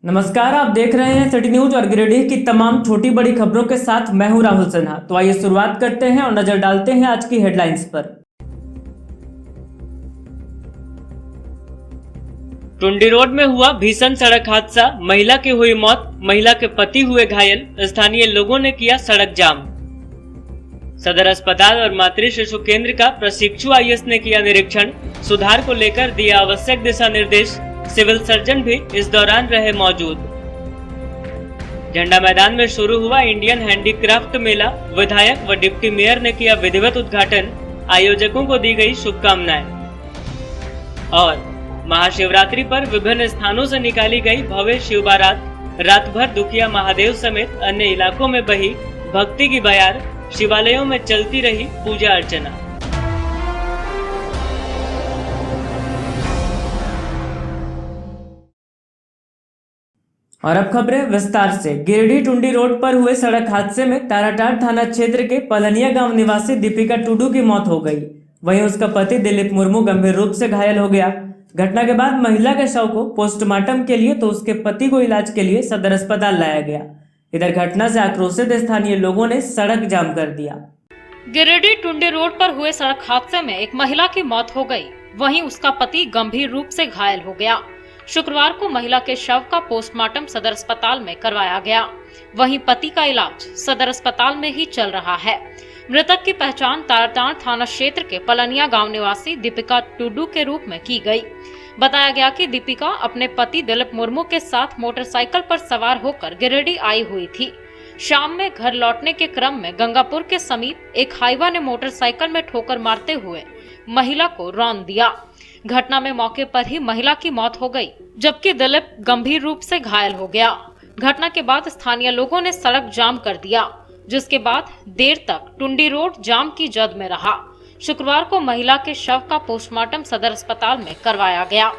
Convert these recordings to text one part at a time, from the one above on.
नमस्कार, आप देख रहे हैं सिटी न्यूज और गिरिडीह की तमाम छोटी बड़ी खबरों के साथ मैं हूं राहुल सिन्हा। तो आइए शुरुआत करते हैं और नजर डालते हैं आज की हेडलाइंस पर। टुंडी रोड में हुआ भीषण सड़क हादसा, महिला की हुई मौत, महिला के पति हुए घायल, स्थानीय लोगों ने किया सड़क जाम। सदर अस्पताल और मातृ शिशु केंद्र का प्रशिक्षु आईएएस ने किया निरीक्षण, सुधार को लेकर दिया आवश्यक दिशा निर्देश। सिविल सर्जन भी इस दौरान रहे मौजूद। झंडा मैदान में शुरू हुआ इंडियन हैंडीक्राफ्ट मेला, विधायक व डिप्टी मेयर ने किया विधिवत उद्घाटन, आयोजकों को दी गई शुभकामनाएं। और महाशिवरात्रि पर विभिन्न स्थानों से निकाली गई भव्य शिव बारात, रात भर दुखिया महादेव समेत अन्य इलाकों में बही भक्ति की बयार, शिवालयों में चलती रही पूजा अर्चना। और अब खबरें विस्तार से। गिरिडीह टुंडी रोड पर हुए सड़क हादसे में ताराटाड़ थाना क्षेत्र के पलनिया गांव निवासी दीपिका टुडू की मौत हो गई। वहीं उसका पति दिलीप मुर्मू गंभीर रूप से घायल हो गया। घटना के बाद महिला के शव को पोस्टमार्टम के लिए तो उसके पति को इलाज के लिए सदर अस्पताल लाया गया। इधर घटना से आक्रोशित स्थानीय लोगों ने सड़क जाम कर दिया। गिरिडीह टुंडी रोड पर हुए सड़क हादसे में एक महिला की मौत हो गई, वहीं उसका पति गंभीर रूप से घायल हो गया। शुक्रवार को महिला के शव का पोस्टमार्टम सदर अस्पताल में करवाया गया, वहीं पति का इलाज सदर अस्पताल में ही चल रहा है। मृतक की पहचान ताराटाड़ थाना क्षेत्र के पलनिया गांव निवासी दीपिका टुडू के रूप में की गई। बताया गया कि दीपिका अपने पति दिलीप मुर्मू के साथ मोटरसाइकिल पर सवार होकर गिरिडीह आई हुई थी। शाम में घर लौटने के क्रम में गंगापुर के समीप एक हाईवा ने मोटरसाइकिल में ठोकर मारते हुए महिला को रौंद दिया। घटना में मौके पर ही महिला की मौत हो गई, जबकि दिलीप गंभीर रूप से घायल हो गया। घटना के बाद स्थानीय लोगों ने सड़क जाम कर दिया, जिसके बाद देर तक टुंडी रोड जाम की जद में रहा। शुक्रवार को महिला के शव का पोस्टमार्टम सदर अस्पताल में करवाया गया।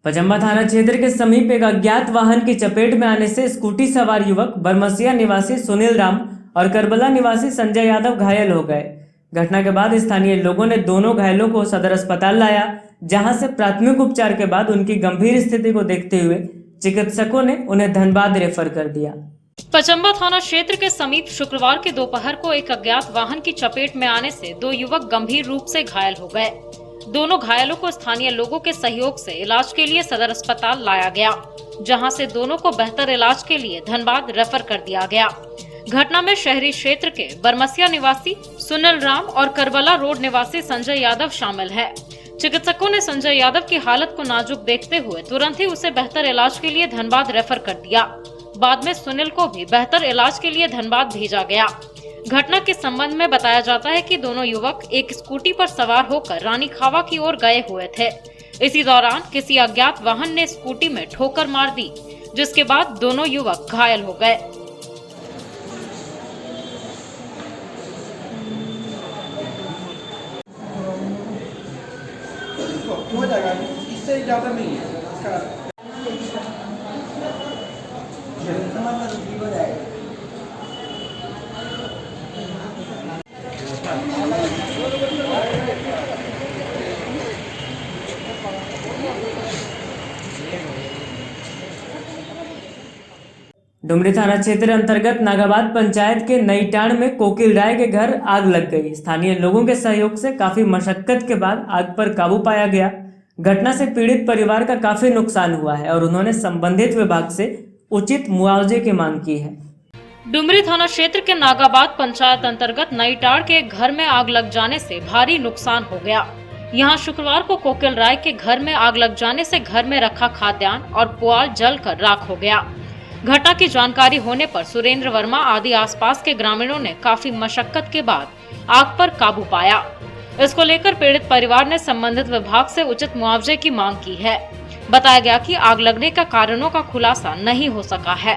पचम्बा थाना क्षेत्र के समीप एक अज्ञात वाहन की चपेट में आने से स्कूटी सवार युवक बरमसिया निवासी सुनील राम और करबला निवासी संजय यादव घायल हो गए। घटना के बाद स्थानीय लोगों ने दोनों घायलों को सदर अस्पताल लाया, जहां से प्राथमिक उपचार के बाद उनकी गंभीर स्थिति को देखते हुए चिकित्सकों ने उन्हें धनबाद रेफर कर दिया। पचम्बा थाना क्षेत्र के समीप शुक्रवार के दोपहर को एक अज्ञात वाहन की चपेट में आने से दो युवक गंभीर रूप से घायल हो गए। दोनों घायलों को स्थानीय लोगों के सहयोग से इलाज के लिए सदर अस्पताल लाया गया, जहां से दोनों को बेहतर इलाज के लिए धनबाद रेफर कर दिया गया। घटना में शहरी क्षेत्र के बरमसिया निवासी सुनील राम और करबला रोड निवासी संजय यादव शामिल है। चिकित्सकों ने संजय यादव की हालत को नाजुक देखते हुए तुरंत ही उसे बेहतर इलाज के लिए धनबाद रेफर कर दिया। बाद में सुनील को भी बेहतर इलाज के लिए धनबाद भेजा गया। घटना के संबंध में बताया जाता है कि दोनों युवक एक स्कूटी पर सवार होकर रानी खावा की ओर गए हुए थे। इसी दौरान किसी अज्ञात वाहन ने स्कूटी में ठोकर मार दी, जिसके बाद दोनों युवक घायल हो गए। हो जाएगा, इससे ज्यादा नहीं है इसका। डुमरी थाना क्षेत्र अंतर्गत नागाबाद पंचायत के नईटाण में कोकिल राय के घर आग लग गई। स्थानीय लोगों के सहयोग से काफी मशक्कत के बाद आग पर काबू पाया गया। घटना से पीड़ित परिवार का काफी नुकसान हुआ है और उन्होंने संबंधित विभाग से उचित मुआवजे की मांग की है। डुमरी थाना क्षेत्र के नागाबाद पंचायत अंतर्गत नईटाड़ के घर में आग लग जाने से भारी नुकसान हो गया। यहां शुक्रवार को कोकिल राय के घर में आग लग जाने से घर में रखा खाद्यान्न और पुआल जलकर राख हो गया। घटना की जानकारी होने पर सुरेंद्र वर्मा आदि आसपास के ग्रामीणों ने काफी मशक्कत के बाद आग पर काबू पाया। इसको लेकर पीड़ित परिवार ने संबंधित विभाग से उचित मुआवजे की मांग की है। बताया गया कि आग लगने का कारणों का खुलासा नहीं हो सका है।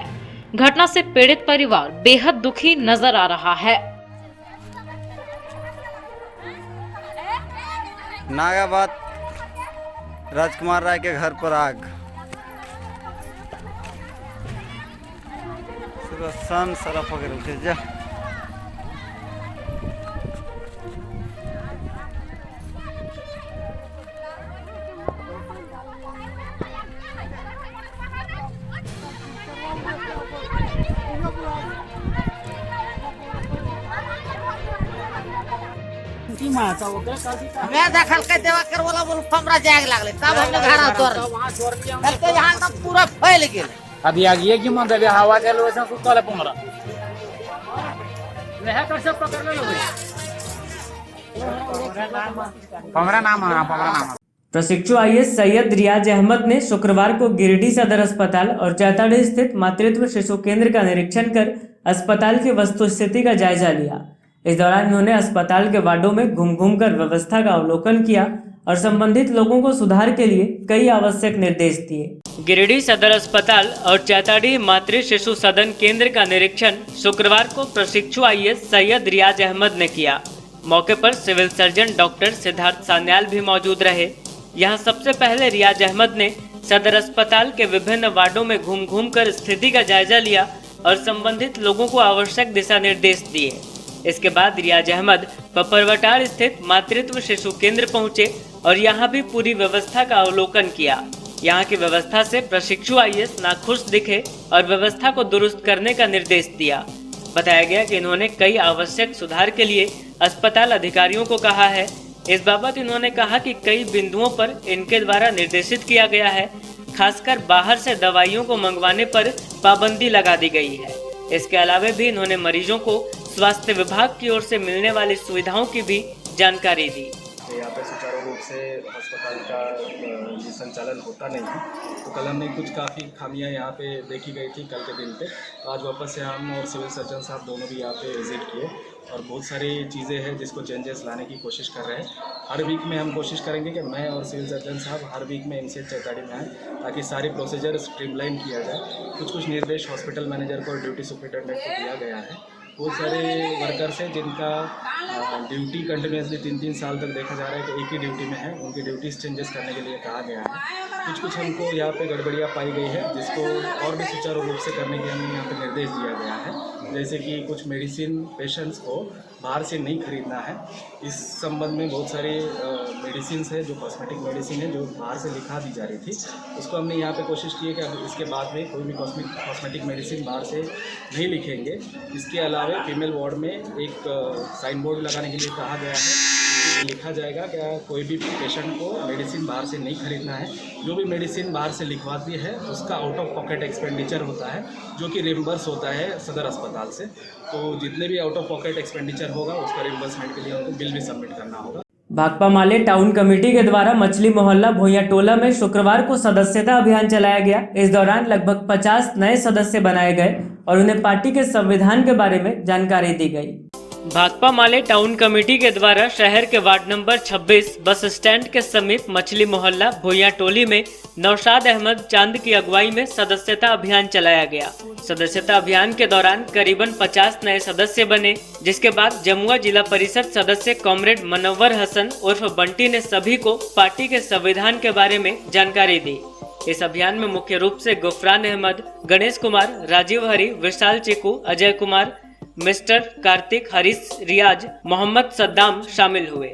घटना से पीड़ित परिवार बेहद दुखी नजर आ रहा है। नागाबाद राजकुमार राय के घर पर आग। सन सरफ वगैरह છે જા मैं दखल के देवा कर बोला बोल हमरा जाग लागले तब हमने घर तोड़ कल के यहां का पूरा फैल गेल अभी आगे की मन दे हवा के लो ऐसा सुतले पुमरा लेहा कर सब पकड़ लो पमरा नाम प्रशिक्षु आईएएस सैयद रियाज अहमद ने शुक्रवार को गिरिडीह सदर अस्पताल और चैताड़ी स्थित मातृत्व शिशु केंद्र का निरीक्षण कर अस्पताल की वस्तुस्थिति का जायजा लिया। इस दौरान उन्होंने अस्पताल के वार्डों में घूम कर व्यवस्था का अवलोकन किया और संबंधित लोगों को सुधार के लिए कई आवश्यक निर्देश दिए। गिरिडीह सदर अस्पताल और चैताड़ी मातृ शिशु सदन केंद्र का निरीक्षण शुक्रवार को प्रशिक्षु आईएएस सैयद रियाज अहमद ने किया। मौके पर civil surgeon doctor Siddharth Sanyal भी मौजूद रहे। यहाँ सबसे पहले रियाज अहमद ने सदर अस्पताल के विभिन्न वार्डों में घूम कर स्थिति का जायजा लिया और संबंधित लोगों को आवश्यक दिशा निर्देश दिए। इसके बाद रियाज अहमद पपरवटार स्थित मातृत्व शिशु केंद्र पहुंचे और यहां भी पूरी व्यवस्था का अवलोकन किया। यहां की व्यवस्था से प्रशिक्षु आईएएस नाखुश दिखे और व्यवस्था को दुरुस्त करने का निर्देश दिया। बताया गया कि इन्होंने कई आवश्यक सुधार के लिए अस्पताल अधिकारियों को कहा है। इस बाबत इन्होंने कहा कि कई बिंदुओं पर इनके द्वारा निर्देशित किया गया है, खासकर बाहर से दवाइयों को मंगवाने पर पाबंदी लगा दी गई है। इसके अलावा भी इन्होंने मरीजों को स्वास्थ्य विभाग की ओर से मिलने वाली सुविधाओं की भी जानकारी दी। यहाँ पे सुचारू रूप से अस्पताल का ये संचालन होता नहीं है, तो कल हमने कुछ काफ़ी खामियां यहाँ पे देखी गई थी कल के दिन पे। आज वापस से हम और सिविल सर्जन साहब दोनों भी यहाँ पे विजिट किए और बहुत सारी चीज़ें हैं जिसको चेंजेस लाने की कोशिश कर रहे हैं। हर वीक में हम कोशिश करेंगे कि मैं और सिविल सर्जन साहब हर वीक में एमसीएच चैताड़ी में आएँ ताकि सारी प्रोसीजर स्ट्रीमलाइन किया जाए। कुछ निर्देश हॉस्पिटल मैनेजर को और ड्यूटी सुपरिटेंडेंट को दिया गया है। बहुत सारे वर्कर्स हैं जिनका ड्यूटी कंटिन्यूसली 3-3 साल तक देखा जा रहा है कि एक ही ड्यूटी में है, उनकी ड्यूटीज चेंजेस करने के लिए कहा गया है। कुछ हमको यहाँ पे गड़बड़ियाँ पाई गई है जिसको और भी सुचारू रूप से करने के हमें यहाँ पे निर्देश दिया गया है। जैसे कि कुछ मेडिसिन पेशेंट्स को बाहर से नहीं खरीदना है। इस संबंध में बहुत सारी मेडिसिन है जो कॉस्मेटिक मेडिसिन है जो बाहर से लिखा दी जा रही थी, उसको हमने यहाँ पे कोशिश की है कि अब इसके बाद में कोई भी कॉस्मेटिक मेडिसिन बाहर से नहीं लिखेंगे। इसके अलावा फीमेल वार्ड में एक साइन बोर्ड लगाने के लिए कहा गया है, लिखा जाएगा क्या कोई भी पेशेंट को मेडिसिन बाहर से नहीं खरीदना है। जो भी मेडिसिन बाहर से लिखवाती है उसका आउट ऑफ पॉकेट एक्सपेंडिचर होता है जो कि रिम्बर्स होता है सदर अस्पताल से। तो जितने भी आउट ऑफ पॉकेट एक्सपेंडिचर होगा उसका रिम्बर्समेंट के लिए उनको बिल भी सबमिट करना होगा। भाकपा माले टाउन कमेटी के द्वारा मछली मोहल्ला भोइया टोला में शुक्रवार को सदस्यता अभियान चलाया गया। इस दौरान लगभग 50 नए सदस्य बनाए गए और उन्हें पार्टी के संविधान के बारे में जानकारी दी गई। भाकपा माले टाउन कमेटी के द्वारा शहर के वार्ड नंबर 26 बस स्टैंड के समीप मछली मोहल्ला भोइया टोली में नौशाद अहमद चांद की अगुवाई में सदस्यता अभियान चलाया गया। सदस्यता अभियान के दौरान करीबन 50 नए सदस्य बने, जिसके बाद जमुआ जिला परिषद सदस्य कॉमरेड मनव्वर हसन उर्फ बंटी ने सभी को पार्टी के संविधान के बारे में जानकारी दी। इस अभियान में मुख्य रूप से गुफरान अहमद, गणेश कुमार, राजीव हरी, विशाल चिकू, अजय कुमार, मिस्टर कार्तिक, हरीश, रियाज, मोहम्मद सद्दाम शामिल हुए।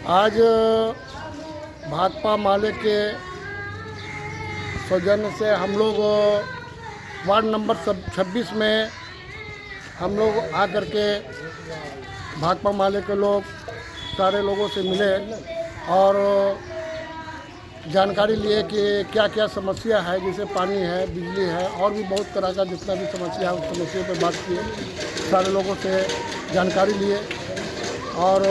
आज भाकपा माले के सौजन्य से हम लोग वार्ड नंबर 26 में हम लोग आकर के भाकपा माले के लोग सारे लोगों से मिले और जानकारी लिए कि क्या क्या समस्या है, जैसे पानी है, बिजली है और भी बहुत तरह का जितना भी समस्या है उस समस्या पर बात किए, सारे लोगों से जानकारी लिए और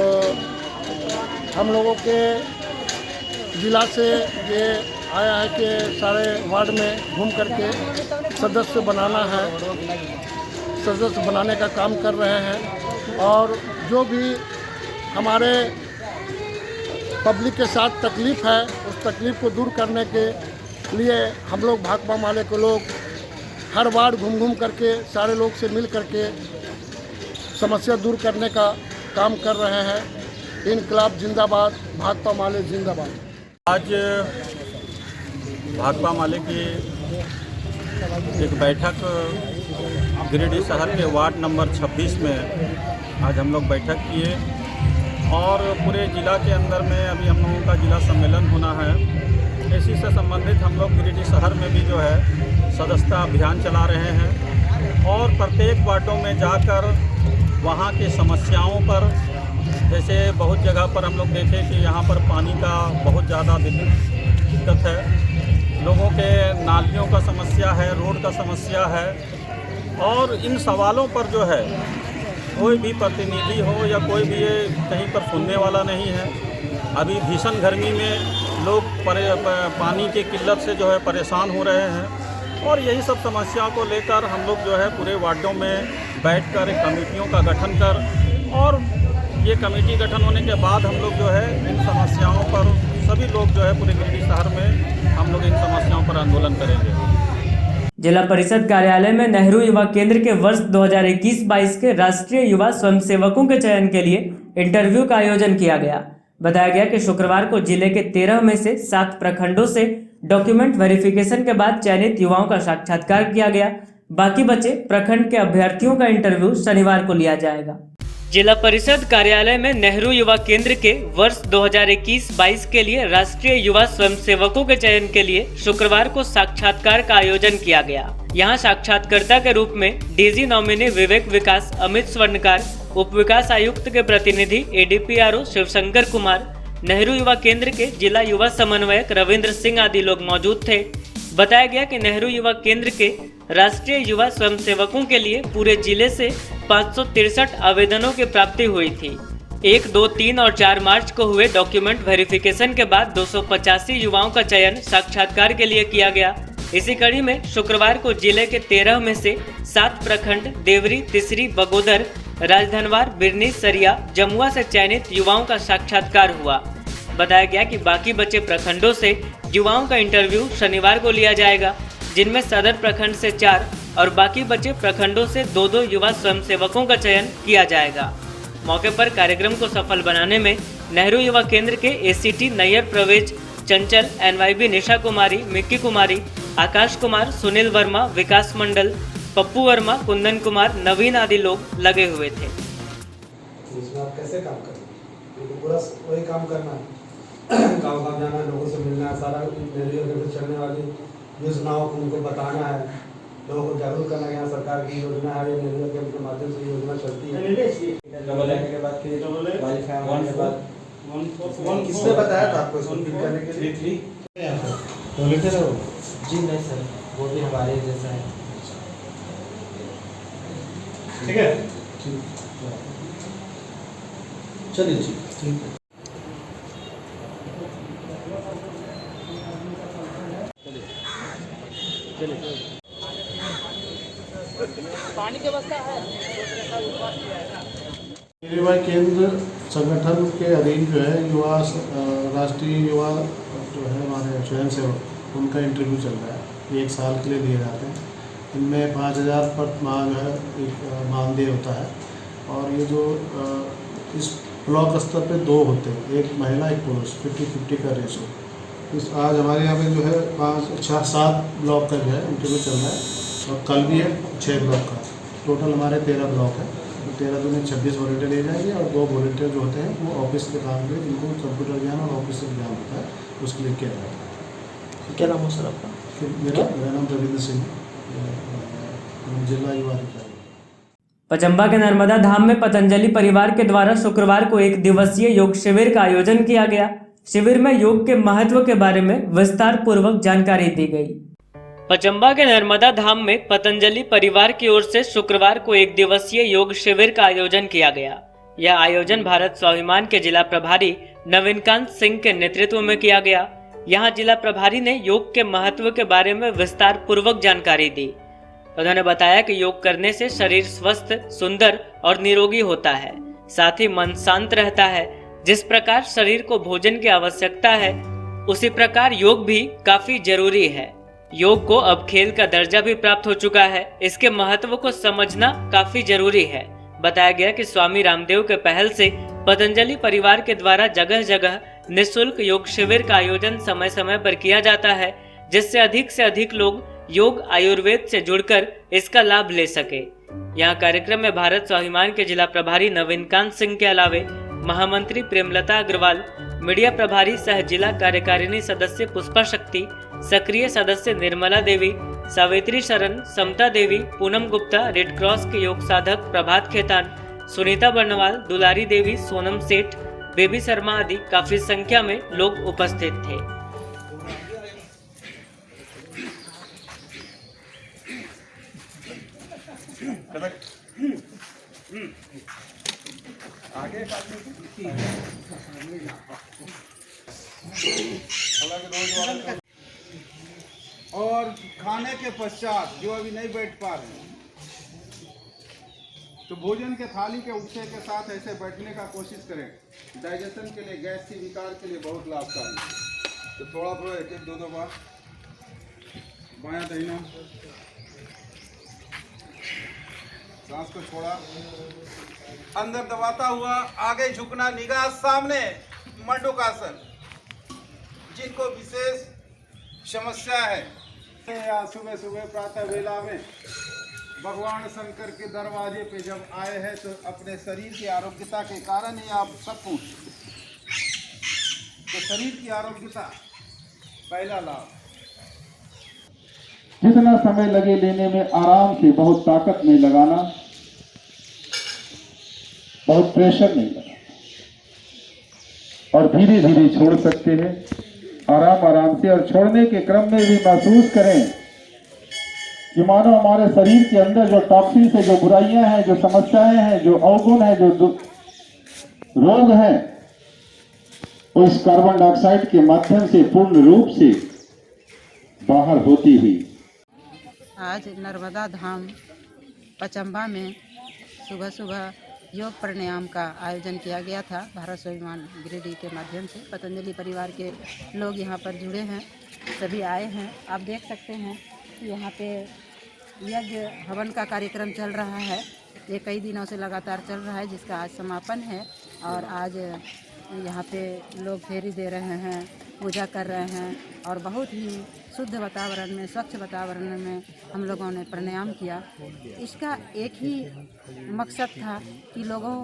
हम लोगों के ज़िला से ये आया है कि सारे वार्ड में घूम करके सदस्य बनाना है, सदस्य बनाने का काम कर रहे हैं और जो भी हमारे पब्लिक के साथ तकलीफ़ है उस तकलीफ़ को दूर करने के लिए हम लोग भाकपा माले के लोग हर वार्ड घूम घूम करके सारे लोग से मिल करके समस्या दूर करने का काम कर रहे हैं। इनकलाब जिंदाबाद, भाकपा माले जिंदाबाद। आज भाकपा माले की एक बैठक गिरिडीह शहर के वार्ड नंबर 26 में आज हम लोग बैठक किए और पूरे ज़िला के अंदर में अभी हम लोगों का ज़िला सम्मेलन होना है। इसी से संबंधित हम लोग गिरिडीह शहर में भी जो है सदस्यता अभियान चला रहे हैं और प्रत्येक वार्डों में जाकर वहाँ की समस्याओं पर, जैसे बहुत जगह पर हम लोग देखें कि यहाँ पर पानी का बहुत ज़्यादा दिक्कत है, लोगों के नालियों का समस्या है, रोड का समस्या है और इन सवालों पर जो है कोई भी प्रतिनिधि हो या कोई भी ये कहीं पर सुनने वाला नहीं है। अभी भीषण गर्मी में लोग पानी की किल्लत से जो है परेशान हो रहे हैं और यही सब समस्याओं को लेकर हम लोग जो है पूरे वार्डों में बैठकर कमेटियों का गठन कर और ये कमेटी गठन होने के बाद हम लोग जो है इन समस्याओं पर सभी लोग जो है पूरे गिरिडीह शहर में हम लोग इन समस्याओं पर आंदोलन करेंगे। जिला परिषद कार्यालय में नेहरू युवा केंद्र के वर्ष 2021-22 के राष्ट्रीय युवा स्वयंसेवकों के चयन के लिए इंटरव्यू का आयोजन किया गया। बताया गया कि शुक्रवार को जिले के 13 में से 7 प्रखंडों से डॉक्यूमेंट वेरिफिकेशन के बाद चयनित युवाओं का साक्षात्कार किया गया। बाकी बचे प्रखंड के अभ्यर्थियों का इंटरव्यू शनिवार को लिया जाएगा। जिला परिषद कार्यालय में नेहरू युवा केंद्र के वर्ष 2021-22 के लिए राष्ट्रीय युवा स्वयंसेवकों के चयन के लिए शुक्रवार को साक्षात्कार का आयोजन किया गया। यहां साक्षात्कर्ता के रूप में डीजी नॉमिनी विवेक विकास अमित स्वर्णकार, उप विकास आयुक्त के प्रतिनिधि एडीपीआरओ शिवशंकर कुमार, नेहरू युवा केंद्र के जिला युवा समन्वयक रविंद्र सिंह आदि लोग मौजूद थे। बताया गया कि नेहरू युवा केंद्र के राष्ट्रीय युवा स्वयंसेवकों के लिए पूरे जिले से 563 आवेदनों की प्राप्ति हुई थी। 1, 2, 3 और 4 मार्च को हुए डॉक्यूमेंट वेरिफिकेशन के बाद 285 युवाओं का चयन साक्षात्कार के लिए किया गया। इसी कड़ी में शुक्रवार को जिले के 13 में से 7 प्रखंड देवरी, तिसरी, बगोदर, राजधनवार, बिरनी, सरिया, जमुआ से चयनित युवाओं का साक्षात्कार हुआ। बताया गया कि बाकी बचे प्रखंडों से युवाओं का इंटरव्यू शनिवार को लिया जाएगा, जिनमें सदर प्रखंड से 4 और बाकी बचे प्रखंडों से 2-2 युवा स्वयंसेवकों का चयन किया जाएगा। मौके पर कार्यक्रम को सफल बनाने में नेहरू युवा केंद्र के एसीटी नैयर प्रवेश, चंचल, एनवाईबी निशा कुमारी, मिक्की कुमारी, आकाश कुमार, सुनील वर्मा, विकास मंडल, पप्पू वर्मा, कुंदन कुमार, नवीन आदि लोग लगे हुए थे। इसमें आप कैसे काम करें? पूरा वही काम करना है, गाँव जाना, लोगों से मिलना है, सारा चलने वाली योजनाओं को उनको बताना है, लोगों को जागरूक करना है। यहाँ सरकार की योजना है, नेहरू केंद्र के माध्यम से योजना चलती है। किसने बताया था आपको इसको फिल करने के लिए? जी नहीं सर, वो भी हमारे जैसा है। ठीक है, चलिए ठीक है। पानी की व्यवस्था है। युवा केंद्र संगठन के अधीन जो है युवा राष्ट्रीय युवा जो है हमारे स्वयं सेवक, उनका इंटरव्यू चल रहा है। ये 1 साल के लिए दिए जाते हैं। इनमें 5000 पर माह जो है एक मानदेय होता है और ये जो इस ब्लॉक स्तर पे 2 होते हैं, एक महिला एक पुरुष, 50-50 का रेशो। इस आज हमारे यहाँ पे जो है 5-6-7 ब्लॉक का जो है इंटरव्यू चल रहा है और कल भी है 6 ब्लॉक का। टोटल हमारे 13 ब्लॉक है। 13 दूनी 26 वॉलंटियर लिए जाएंगे और 2 वॉलंटियर जो होते हैं वो ऑफिस के काम के लिए, जिनको कंप्यूटर ज्ञान और ऑफिस ज्ञान होता है, उसके लिए किया जाता है। क्या नाम है सर आपका? मेरा नाम रविंद्र सिंह, जिला युवा अधिकारी। पचम्बा के नर्मदा धाम में पतंजलि परिवार के द्वारा शुक्रवार को 1 दिवसीय योग शिविर का आयोजन किया गया। शिविर में योग के महत्व के बारे में विस्तार पूर्वक जानकारी दी गई। पचम्बा के नर्मदा धाम में पतंजलि परिवार की ओर से शुक्रवार को 1 दिवसीय योग शिविर का आयोजन किया गया। यह आयोजन भारत स्वाभिमान के जिला प्रभारी नवीनकांत सिंह के नेतृत्व में किया गया। यहाँ जिला प्रभारी ने योग के महत्व के बारे में विस्तार पूर्वक जानकारी दी। उन्होंने बताया कि योग करने से शरीर स्वस्थ, सुंदर और निरोगी होता है, साथ ही मन शांत रहता है। जिस प्रकार शरीर को भोजन की आवश्यकता है, उसी प्रकार योग भी काफी जरूरी है। योग को अब खेल का दर्जा भी प्राप्त हो चुका है। इसके महत्व को समझना काफी जरूरी है। बताया गया कि स्वामी रामदेव के पहल से पतंजलि परिवार के द्वारा जगह जगह निःशुल्क योग शिविर का आयोजन समय समय पर किया जाता है, जिससे अधिक से अधिक लोग योग आयुर्वेद से जुड़कर इसका लाभ ले सके। यहाँ कार्यक्रम में भारत स्वाभिमान के जिला प्रभारी नवीनकांत सिंह के अलावे महामंत्री प्रेमलता अग्रवाल, मीडिया प्रभारी सह जिला कार्यकारिणी सदस्य पुष्पा शक्ति, सक्रिय सदस्य निर्मला देवी, सावित्री शरण, समता देवी, पूनम गुप्ता, रेड क्रॉस के योग साधक प्रभात खेतान, सुनीता बर्नवाल, दुलारी देवी, सोनम सेठ, बेबी शर्मा आदि काफी संख्या में लोग उपस्थित थे। और खाने के पश्चात जो अभी नहीं बैठ पा रहे हैं, तो भोजन के थाली के उठने के साथ ऐसे बैठने का कोशिश करें। डाइजेशन के लिए, गैस के विकार के लिए बहुत लाभकारी है। तो थोड़ा थोड़ा एक दो बार बायां दाहिना, सांस को छोड़ा, अंदर दबाता हुआ आगे झुकना, निगाह सामने, मंडूकासन। जिनको विशेष समस्या है या सुबह सुबह प्रातः वेला में भगवान शंकर के दरवाजे पे जब आए हैं, तो अपने शरीर की आरोग्यता के कारण ही आप सब पूछ, तो शरीर की आरोग्यता पहला लाभ। जितना समय लगे लेने में आराम से, बहुत ताकत नहीं लगाना, बहुत प्रेशर नहीं लगाना, और धीरे धीरे छोड़ सकते हैं आराम आराम से। और छोड़ने के क्रम में भी महसूस करें कि मानो हमारे शरीर के अंदर जो टॉक्सिन्स है, जो बुराइयां हैं, जो समस्याएं हैं, जो अवगुण है, जो रोग है, वो इस कार्बन डाइऑक्साइड के माध्यम से पूर्ण रूप से बाहर होती हुई। आज नर्मदा धाम पचम्बा में सुबह सुबह योग प्राणायाम का आयोजन किया गया था। भारत स्वाभिमान गिरिडीह के माध्यम से पतंजलि परिवार के लोग यहाँ पर जुड़े हैं, सभी आए हैं। आप देख सकते हैं कि यहाँ पे यज्ञ हवन का कार्यक्रम चल रहा है। ये कई दिनों से लगातार चल रहा है, जिसका आज समापन है। और आज यहाँ पे लोग फेरी दे रहे हैं, पूजा कर रहे हैं, और बहुत ही शुद्ध वातावरण में, स्वच्छ वातावरण में हम लोगों ने प्राणायाम किया। इसका एक ही मकसद था कि लोगों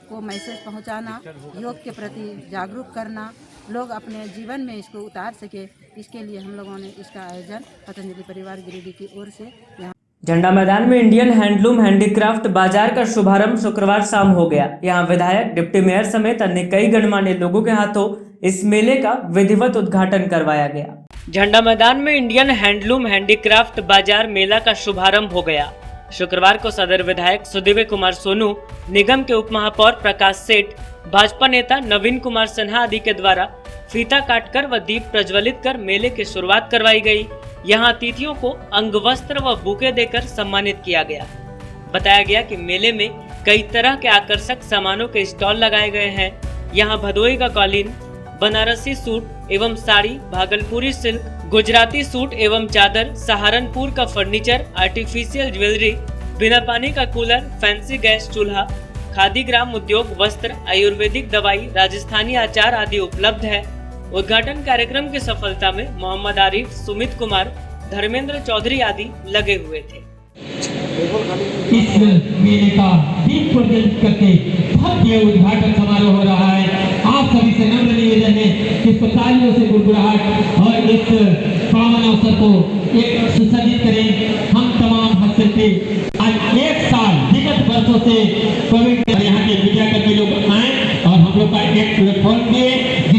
को मैसेज पहुंचाना, योग के प्रति जागरूक करना, लोग अपने जीवन में इसको उतार सके। इसके लिए हम लोगों ने इसका आयोजन पतंजलि परिवार गिरिडीह की ओर से यहाँ झंडा मैदान में इंडियन हैंडलूम हैंडीक्राफ्ट बाजार का शुभारंभ शुक्रवार शाम हो गया। यहां विधायक, डिप्टी मेयर समेत अन्य कई गणमान्य लोगों के हाथों इस मेले का विधिवत उद्घाटन करवाया गया। झंडा मैदान में इंडियन हैंडलूम हैंडीक्राफ्ट बाजार मेला का शुभारंभ हो गया। शुक्रवार को सदर विधायक सुदिव्य कुमार सोनू, निगम के उप महापौर प्रकाश सेठ, भाजपा नेता नवीन कुमार सिन्हा आदि के द्वारा फीता काटकर व दीप प्रज्वलित कर मेले की शुरुआत करवाई गई। यहाँ अतिथियों को अंगवस्त्र व बुके देकर सम्मानित किया गया। बताया गया कि मेले में कई तरह के आकर्षक सामानों के स्टॉल लगाए गए हैं। यहाँ भदोही का कालीन, बनारसी सूट एवं साड़ी, भागलपुरी सिल्क, गुजराती सूट एवं चादर, सहारनपुर का फर्नीचर, आर्टिफिशियल ज्वेलरी, बिना पानी का कूलर, फैंसी गैस चूल्हा, खादी ग्राम उद्योग, वस्त्र, आयुर्वेदिक दवाई, राजस्थानी अचार आदि उपलब्ध है। उद्घाटन कार्यक्रम की सफलता में मोहम्मद आरिफ, सुमित कुमार, धर्मेंद्र चौधरी आदि लगे हुए थे। इस मेले का दीप प्रज्वलित करके भव्य उद्घाटन समारोह हो रहा है। आप सभी से नम्र निवेदन है कि इसको तालियों से गुड़गुड़ाहट और इस पावन अवसर को एक सुसज्जित करें। हम तमाम हस्तशिल्पी आज एक साल विगत वर्षों से कोविड यहाँ के मीडिया कर्मी लोग आए और हम लोग का एक प्लेटफॉर्म दिए,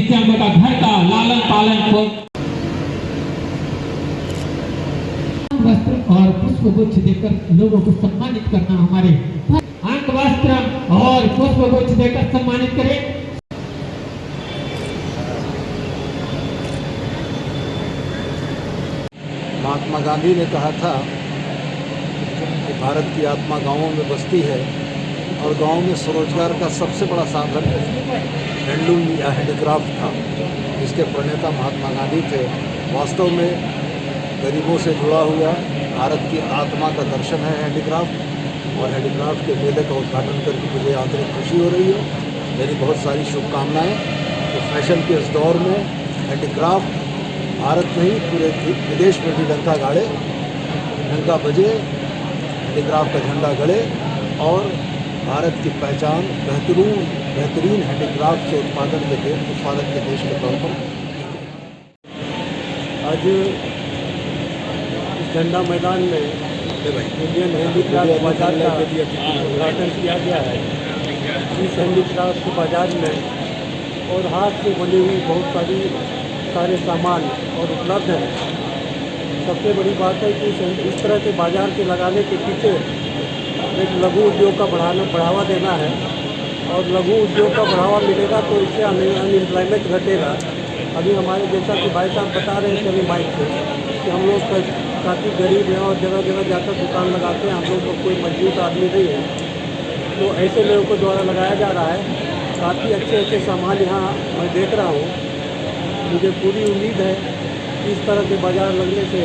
दिव्यांगों का घर का लालन पालन वस्त्र और पुष्प गुच्छ देकर लोगों को सम्मानित करना हमारे अंक वस्त्र और पुष्प गुच्छ देकर सम्मानित करें। महात्मा गांधी ने कहा था कि भारत की आत्मा गांवों में बसती है और गांव में स्वरोजगार का सबसे बड़ा साधन हैंडलूम या हैंडीक्राफ्ट था, जिसके प्रणेता महात्मा गांधी थे। वास्तव में गरीबों से जुड़ा हुआ भारत की आत्मा का दर्शन है हैंडीक्राफ्ट, और हैंडीक्राफ्ट के मेले का उद्घाटन करके मुझे आंतरिक खुशी हो रही है। मेरी बहुत सारी शुभकामनाएँ कि फैशन के इस दौर में हैंडीक्राफ्ट भारत में ही पूरे विदेश में भी डंका गाड़े, डंका बजे, हैंडीक्राफ्ट का झंडा गड़े और भारत की पहचान बेहतरीन हैंडीक्राफ्ट से उत्पादन के देश के तौर पर। आज इस झंडा मैदान में इंडियन हैंडीक्राफ्ट बाजार का उद्घाटन किया गया है। इस हैंडीक्राफ्ट बाजार में और हाथ से बनी हुई बहुत सारे सामान और उपलब्ध हैं। सबसे बड़ी बात है कि इस तरह के बाजार के लगाने के पीछे एक लघु उद्योग का बढ़ावा देना है, और लघु उद्योग का बढ़ावा मिलेगा तो इससे अनएम्प्लॉयमेंट घटेगा। अभी हमारे जैसा कि भाई साहब बता रहे थे अभी माइक से कि हम लोग काफ़ी गरीब हैं और जगह जगह जाकर दुकान लगाते हैं, हम लोग को कोई मजबूत आदमी नहीं है, तो ऐसे लोगों को द्वारा लगाया जा रहा है। काफ़ी अच्छे सामान यहाँ मैं देख रहा हूँ। मुझे पूरी उम्मीद है कि इस तरह के बाज़ार लगने से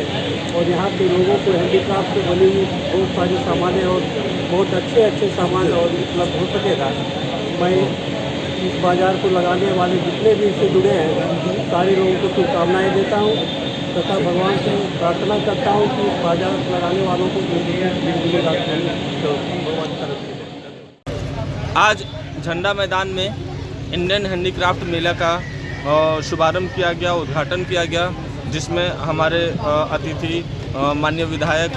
और यहाँ के लोगों को हैंडीक्राफ्ट से बनी हुई बहुत सारी सामान और बहुत अच्छे सामान और उपलब्ध हो सकेगा। मैं इस बाज़ार को लगाने वाले जितने भी इससे जुड़े हैं सारे लोगों को शुभकामनाएँ देता हूँ तथा भगवान से प्रार्थना करता हूँ कि इस बाज़ार लगाने वालों को आज झंडा मैदान में इंडियन हैंडीक्राफ्ट मेला का शुभारंभ किया गया, उद्घाटन किया गया, जिसमें हमारे अतिथि माननीय विधायक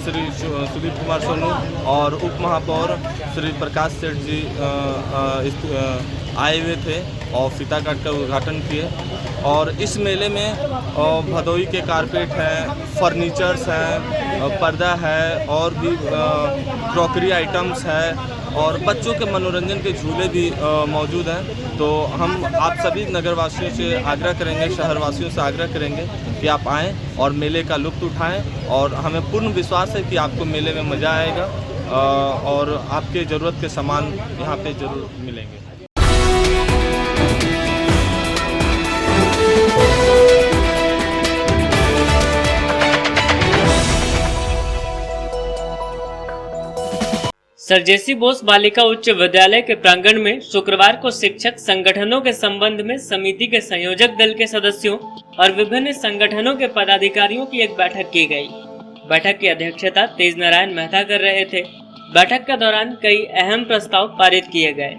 श्री सुदीप कुमार सोनू और उप महापौर श्री प्रकाश सेठ जी आए हुए थे और फीता काट कर उद्घाटन किए। और इस मेले में भदोई के कारपेट हैं, फर्नीचर्स हैं, पर्दा है और भी क्रॉकरी आइटम्स है और बच्चों के मनोरंजन के झूले भी मौजूद हैं। तो हम आप सभी नगरवासियों से आग्रह करेंगे, शहरवासियों से आग्रह करेंगे कि आप आएँ और मेले का लुत्फ़ उठाएं, और हमें पूर्ण विश्वास है कि आपको मेले में मज़ा आएगा और आपके ज़रूरत के सामान यहाँ पे ज़रूर मिलेंगे। सर जेसी बोस बालिका उच्च विद्यालय के प्रांगण में शुक्रवार को शिक्षक संगठनों के संबंध में समिति के संयोजक दल के सदस्यों और विभिन्न संगठनों के पदाधिकारियों की एक बैठक की गई। बैठक की अध्यक्षता तेज नारायण मेहता कर रहे थे। बैठक के दौरान कई अहम प्रस्ताव पारित किए गए।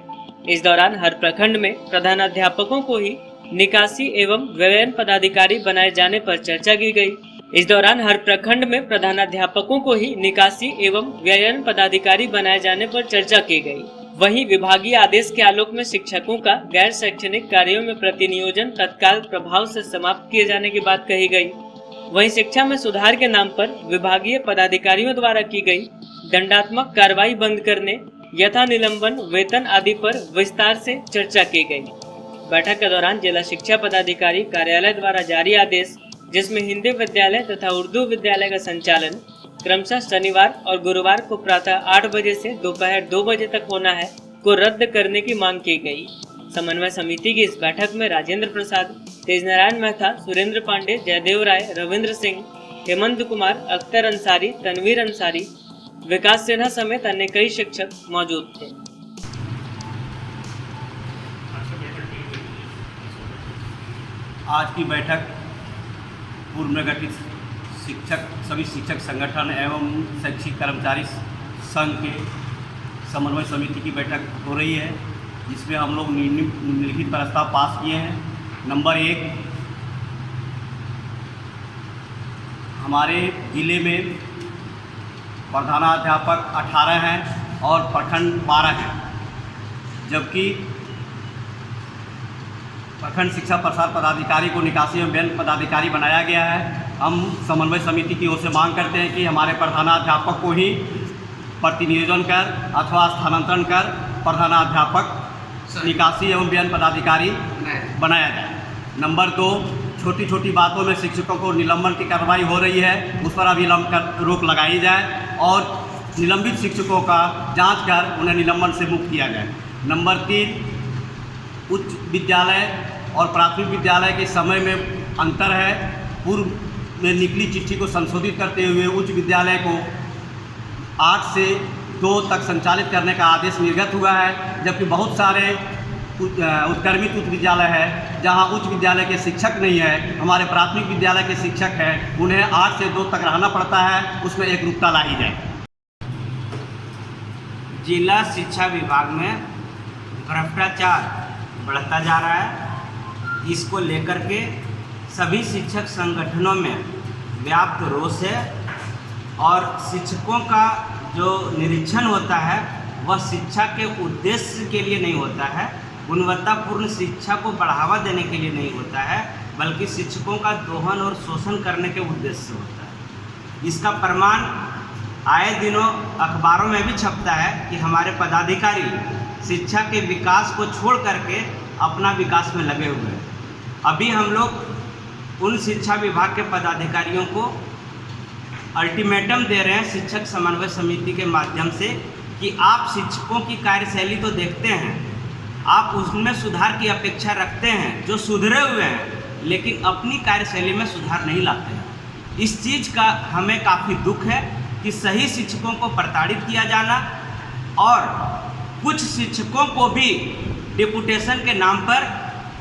इस दौरान हर प्रखंड में प्रधानाध्यापकों को ही निकासी एवं व्ययन पदाधिकारी बनाए जाने पर चर्चा की गई। इस दौरान हर प्रखंड में प्रधानाध्यापकों को ही निकासी एवं व्ययन पदाधिकारी बनाए जाने पर चर्चा की गई। वहीं विभागीय आदेश के आलोक में शिक्षकों का गैर शैक्षणिक कार्यों में प्रतिनियोजन तत्काल प्रभाव से समाप्त किए जाने की बात कही गई। वहीं शिक्षा में सुधार के नाम पर विभागीय पदाधिकारियों द्वारा की गई दंडात्मक कार्रवाई बंद करने, यथा निलंबन, वेतन आदि पर विस्तार से चर्चा की गई। बैठक के दौरान जिला शिक्षा पदाधिकारी कार्यालय द्वारा जारी आदेश, जिसमें हिंदी विद्यालय तथा उर्दू विद्यालय का संचालन क्रमशः शनिवार और गुरुवार को प्रातः 8 बजे से दोपहर 2 बजे तक होना है, को रद्द करने की मांग की गई। समन्वय समिति की इस बैठक में राजेंद्र प्रसाद, तेज नारायण मेहता, सुरेंद्र पांडे, जयदेव राय, रविंद्र सिंह, हेमंत कुमार, अख्तर अंसारी, तनवीर अंसारी, विकास सिन्हा समेत अन्य कई शिक्षक मौजूद थे। आज की बैठक पूर्व में गठित सभी शिक्षक संगठन एवं शैक्षिक कर्मचारी संघ के समन्वय समिति की बैठक हो रही है, जिसमें हम लोग निम्नलिखित प्रस्ताव पास किए हैं। नंबर 1, हमारे जिले में प्रधानाध्यापक 18 हैं और प्रखंड 12 हैं, जबकि प्रखंड शिक्षा प्रसार पदाधिकारी को निकासी एवं व्यय पदाधिकारी बनाया गया है। हम समन्वय समिति की ओर से मांग करते हैं कि हमारे प्रधानाध्यापक को ही प्रतिनियोजन कर अथवा स्थानांतरण कर प्रधानाध्यापक निकासी एवं व्यय पदाधिकारी बनाया जाए। नंबर 2, छोटी छोटी बातों में शिक्षकों को निलंबन की कार्रवाई हो रही है, उस पर अभी रोक लगाई जाए और निलंबित शिक्षकों का जांच कर उन्हें निलंबन से मुक्त किया जाए। नंबर 3, उच्च विद्यालय और प्राथमिक विद्यालय के समय में अंतर है। पूर्व में निकली चिट्ठी को संशोधित करते हुए उच्च विद्यालय को 8 से 2 तक संचालित करने का आदेश निर्गत हुआ है, जबकि बहुत सारे उत्क्रमित उच्च विद्यालय है जहां उच्च विद्यालय के शिक्षक नहीं है, हमारे प्राथमिक विद्यालय के शिक्षक हैं, उन्हें 8 से 2 तक रहना पड़ता है, उसमें एकरूपता लाई जाए। जिला शिक्षा विभाग में भ्रष्टाचार बढ़ता जा रहा है। इसको लेकर के सभी शिक्षक संगठनों में व्याप्त रोष है और शिक्षकों का जो निरीक्षण होता है वह शिक्षा के उद्देश्य के लिए नहीं होता है, गुणवत्तापूर्ण शिक्षा को बढ़ावा देने के लिए नहीं होता है, बल्कि शिक्षकों का दोहन और शोषण करने के उद्देश्य से होता है। इसका प्रमाण आए दिनों अखबारों में भी छपता है कि हमारे पदाधिकारी शिक्षा के विकास को छोड़ करके अपना विकास में लगे हुए हैं। अभी हम लोग उन शिक्षा विभाग के पदाधिकारियों को अल्टीमेटम दे रहे हैं शिक्षक समन्वय समिति के माध्यम से कि आप शिक्षकों की कार्यशैली तो देखते हैं, आप उसमें सुधार की अपेक्षा रखते हैं, जो सुधरे हुए हैं, लेकिन अपनी कार्यशैली में सुधार नहीं लाते हैं। इस चीज़ का हमें काफ़ी दुख है कि सही शिक्षकों को प्रताड़ित किया जाना और कुछ शिक्षकों को भी डिपुटेशन के नाम पर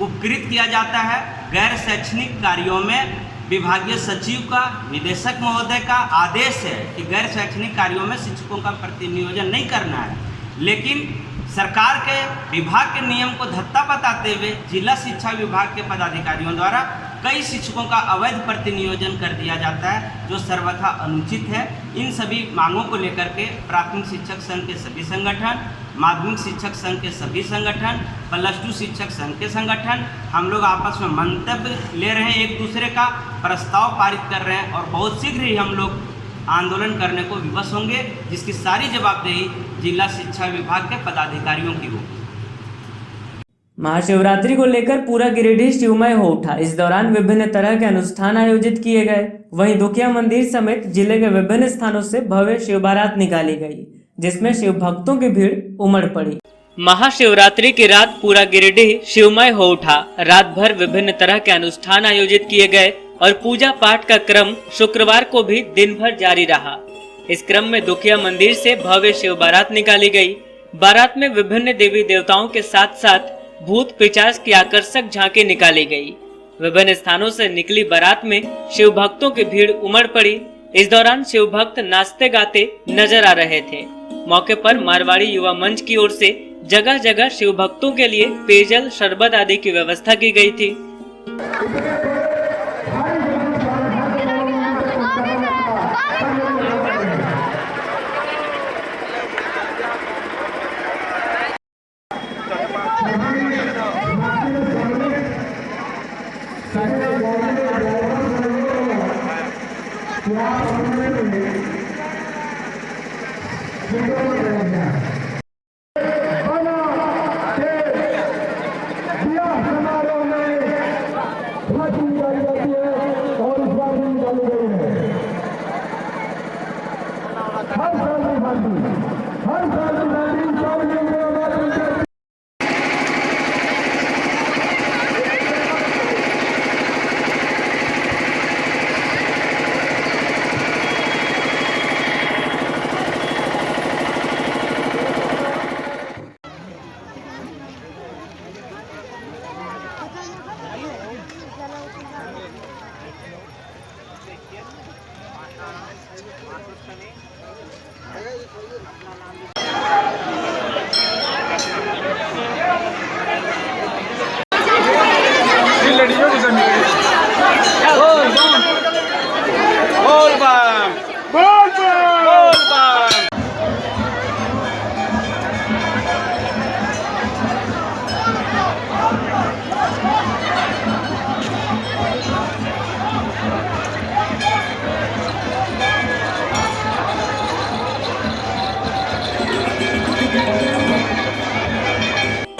उपकृत किया जाता है। गैर शैक्षणिक कार्यों में विभागीय सचिव का, निदेशक महोदय का आदेश है कि गैर शैक्षणिक कार्यों में शिक्षकों का प्रतिनियोजन नहीं करना है, लेकिन सरकार के विभाग के नियम को धत्ता बताते हुए जिला शिक्षा विभाग के पदाधिकारियों द्वारा कई शिक्षकों का अवैध प्रतिनियोजन कर दिया जाता है, जो सर्वथा अनुचित है। इन सभी मांगों को लेकर के प्राथमिक शिक्षक संघ के सभी संगठन, माध्यमिक शिक्षक संघ के सभी संगठन, +2 शिक्षक संघ के संगठन हम लोग आपस में मंतव्य ले रहे हैं, एक दूसरे का प्रस्ताव पारित कर रहे हैं और बहुत शीघ्र ही हम लोग आंदोलन करने को विवश होंगे, जिसकी सारी जवाबदेही जिला शिक्षा विभाग के पदाधिकारियों की होगी। महाशिवरात्रि को लेकर पूरा गिरिडीह शिवमय हो उठा। इस दौरान विभिन्न तरह के अनुष्ठान आयोजित किए गए। वहीं दुखिया मंदिर समेत जिले के विभिन्न स्थानों से भव्य शिव बारात निकाली गई, जिसमें शिव भक्तों की भीड़ उमड़ पड़ी। महाशिवरात्रि की रात पूरा गिरिडीह शिवमय हो उठा। रात भर विभिन्न तरह के अनुष्ठान आयोजित किए गए और पूजा पाठ का क्रम शुक्रवार को भी दिन भर जारी रहा। इस क्रम में दुखिया मंदिर से भव्य शिव बारात निकाली गई। बारात में विभिन्न देवी देवताओं के साथ साथ भूत पिशाच की आकर्षक झांकी निकाली गई। विभिन्न स्थानों से निकली बारात में शिव भक्तों की भीड़ उमड़ पड़ी। इस दौरान शिव भक्त नाचते गाते नजर आ रहे थे। मौके पर मारवाड़ी युवा मंच की ओर से जगह जगह शिव भक्तों के लिए पेयजल, शरबत आदि की व्यवस्था की गई थी। समारोह में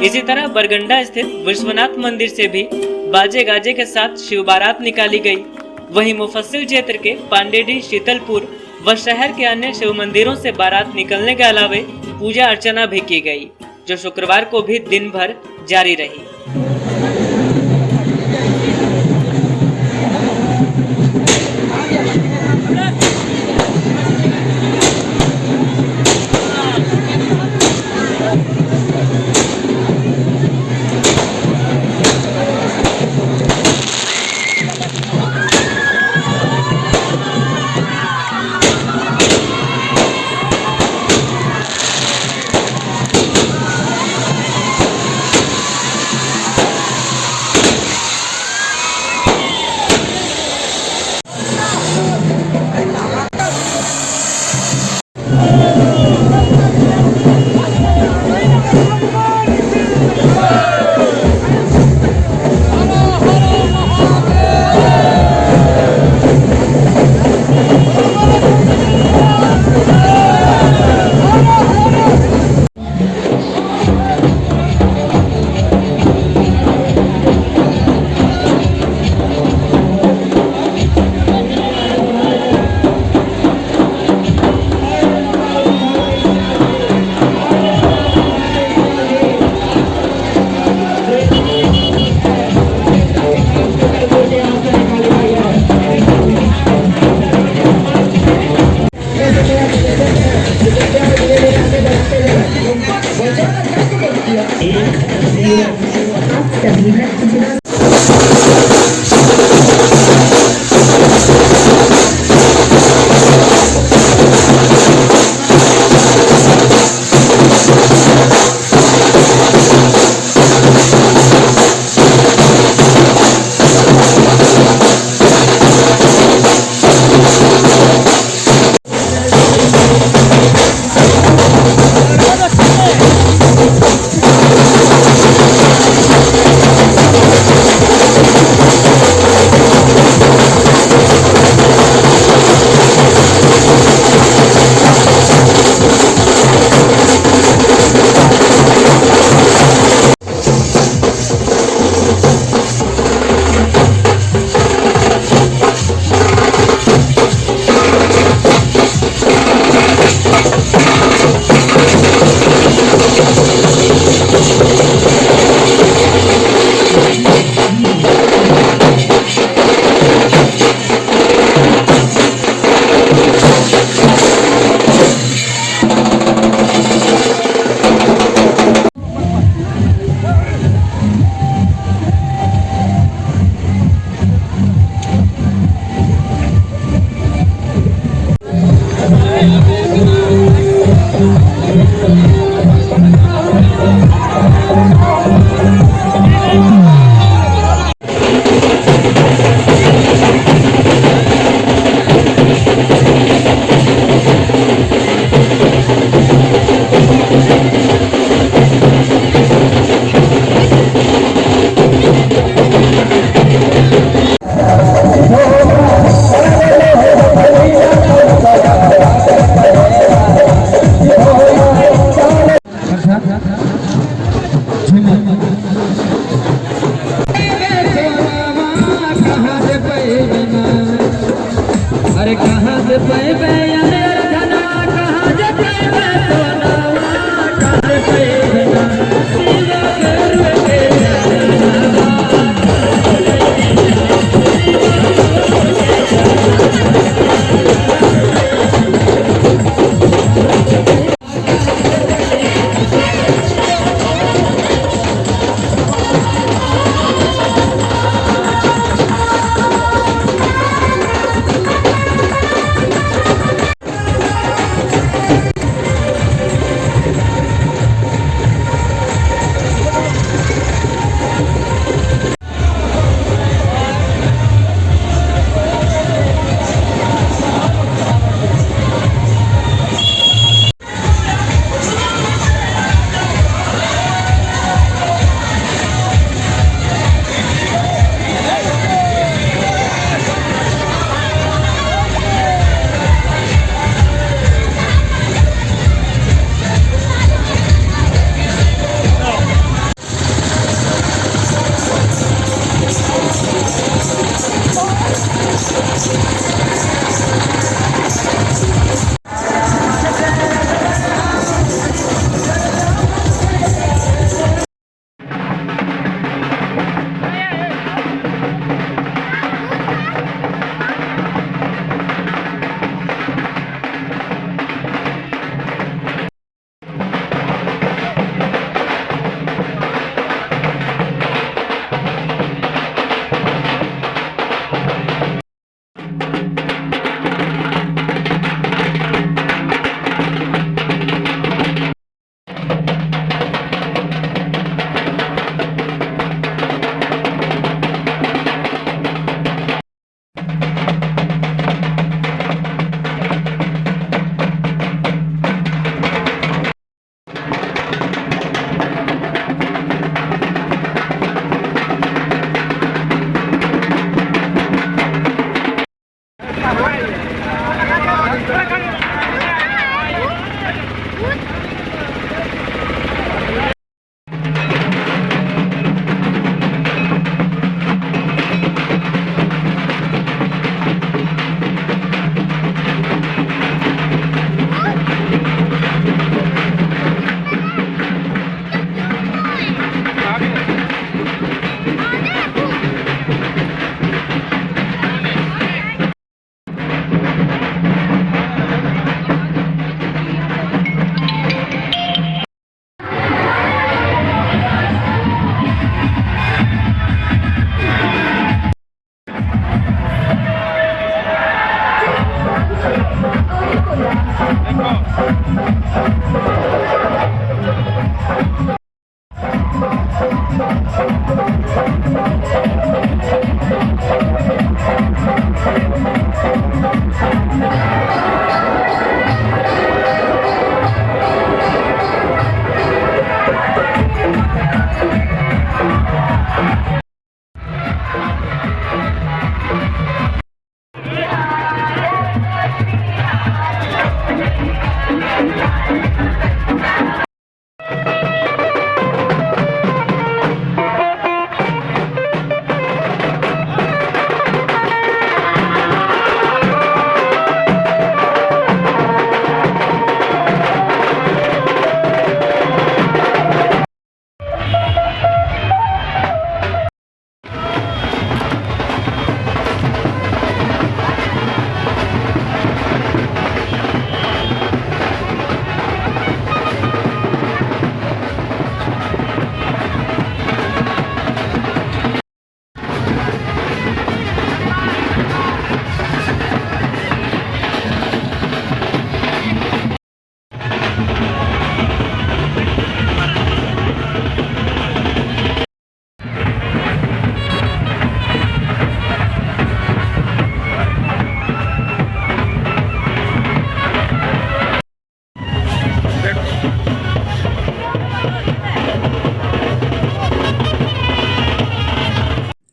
इसी तरह बरगंडा स्थित विश्वनाथ मंदिर से भी बाजे गाजे के साथ शिव बारात निकाली गई। वहीं मुफस्सिल क्षेत्र के पांडेडी, शीतलपुर व शहर के अन्य शिव मंदिरों से बारात निकलने के अलावे पूजा अर्चना भी की गई, जो शुक्रवार को भी दिन भर जारी रही।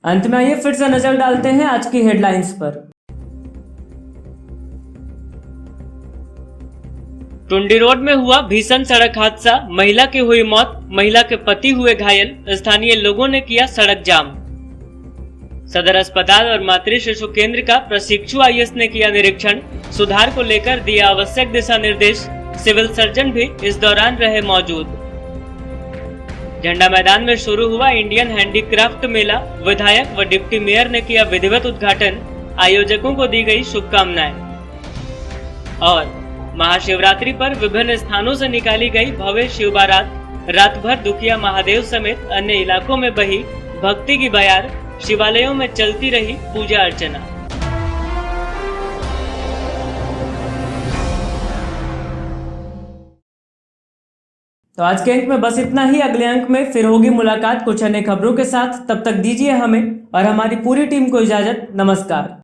अंत में आइए फिर से नजर डालते हैं आज की हेडलाइंस पर। टुंडी रोड में हुआ भीषण सड़क हादसा, महिला की हुई मौत, महिला के पति हुए घायल, स्थानीय लोगों ने किया सड़क जाम। सदर अस्पताल और मातृ शिशु केंद्र का प्रशिक्षु आईएएस ने किया निरीक्षण, सुधार को लेकर दिया आवश्यक दिशा निर्देश, सिविल सर्जन भी इस दौरान रहे मौजूद। झंडा मैदान में शुरू हुआ इंडियन हैंडीक्राफ्ट मेला, विधायक व डिप्टी मेयर ने किया विधिवत उद्घाटन, आयोजकों को दी गई शुभकामनाएं। और महाशिवरात्रि पर विभिन्न स्थानों से निकाली गई भव्य शिव बारात, रात भर दुखिया महादेव समेत अन्य इलाकों में बही भक्ति की बयार, शिवालयों में चलती रही पूजा अर्चना। तो आज के अंक में बस इतना ही। अगले अंक में फिर होगी मुलाकात कुछ अन्य खबरों के साथ। तब तक दीजिए हमें और हमारी पूरी टीम को इजाजत। नमस्कार।